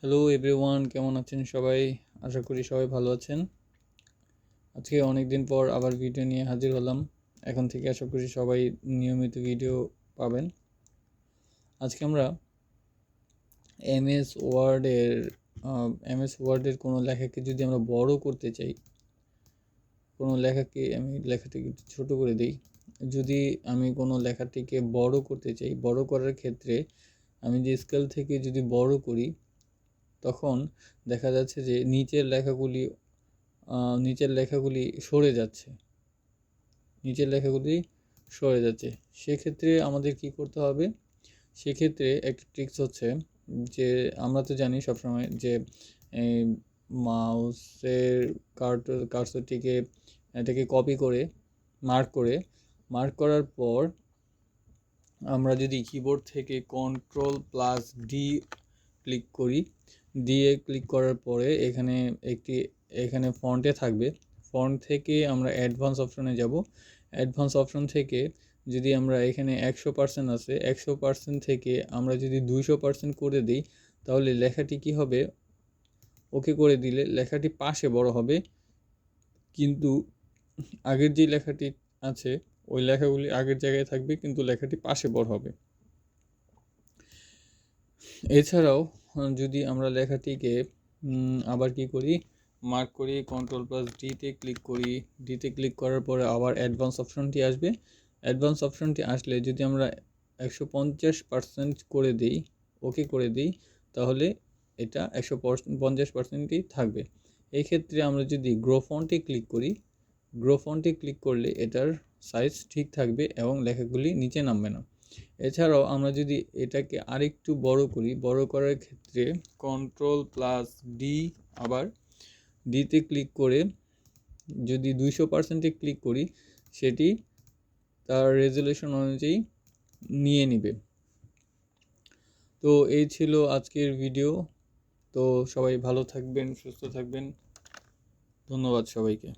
Hello everyone, কেমন আছেন সবাই? আশা করি সবাই ভালো আছেন। আজকে অনেক দিন পর আবার ভিডিও নিয়ে হাজির হলাম। এখন থেকে আশা করি সবাই নিয়মিত ভিডিও পাবেন। আজকে আমরা এমএস ওয়ার্ডের কোনো লেখাকে যদি আমরা বড় করতে চাই, কোনো লেখাকে আমি লেখাটিকে একটু ছোটো করে দিই। যদি আমি কোনো লেখাটিকে বড় করতে চাই, বড় করার ক্ষেত্রে আমি যে স্কেল থেকে যদি বড় করি, তখন দেখা যাচ্ছে যে নিচের লেখাগুলি সরে যাচ্ছে। সেক্ষেত্রে আমাদের কি করতে হবে? সেক্ষেত্রে একটা ট্রিক্স হচ্ছে যে, আমরা তো জানি সবসময় যে এই মাউসের কার্সরটিকে এটাকে কপি করে মার্ক করার পর আমরা যদি কিবোর্ড থেকে Ctrl+D ক্লিক করি, দিয়ে ক্লিক করার পরে এখানে ফন্টে থাকবে। ফন্ট থেকে আমরা অ্যাডভান্স অপশনে যাব। অ্যাডভান্স অপশন থেকে যদি আমরা এখানে 100% আছে, 100% থেকে আমরা যদি 200% করে দিই, তাহলে লেখাটি কি হবে? ওকে করে দিলে লেখাটি পাশে বড় হবে, কিন্তু আগের যে লেখাটি আছে ওই লেখাগুলি আগের জায়গায় থাকবে, কিন্তু লেখাটি পাশে বড় হবে। এছাড়াও যদি আমরা লেখাটিকে আবার কি করি, মার্ক করি, Ctrl+Dতে ক্লিক করি, ডিতে ক্লিক করার পরে আবার অ্যাডভান্স অপশনটি আসবে। অ্যাডভান্স অপশনটি আসলে যদি আমরা 150% করে দিই, ওকে করে দিই, তাহলে এটা 150%ই থাকবে। এই ক্ষেত্রে আমরা যদি গ্রো ফন্টে ক্লিক করলে এটার সাইজ ঠিক থাকবে এবং লেখাগুলি নিচে নামবে না। এছাড়াও আমরা যদি এটাকে আরেকটু বড় করার ক্ষেত্রে Ctrl+D, আবার ডিতে ক্লিক করে যদি 200%-এ ক্লিক করি, সেটি তার রেজুলেশন অনুযায়ী নিয়ে নিবে। তো এই ছিল আজকের ভিডিও। তো সবাই ভালো থাকবেন, সুস্থ থাকবেন। ধন্যবাদ সবাইকে।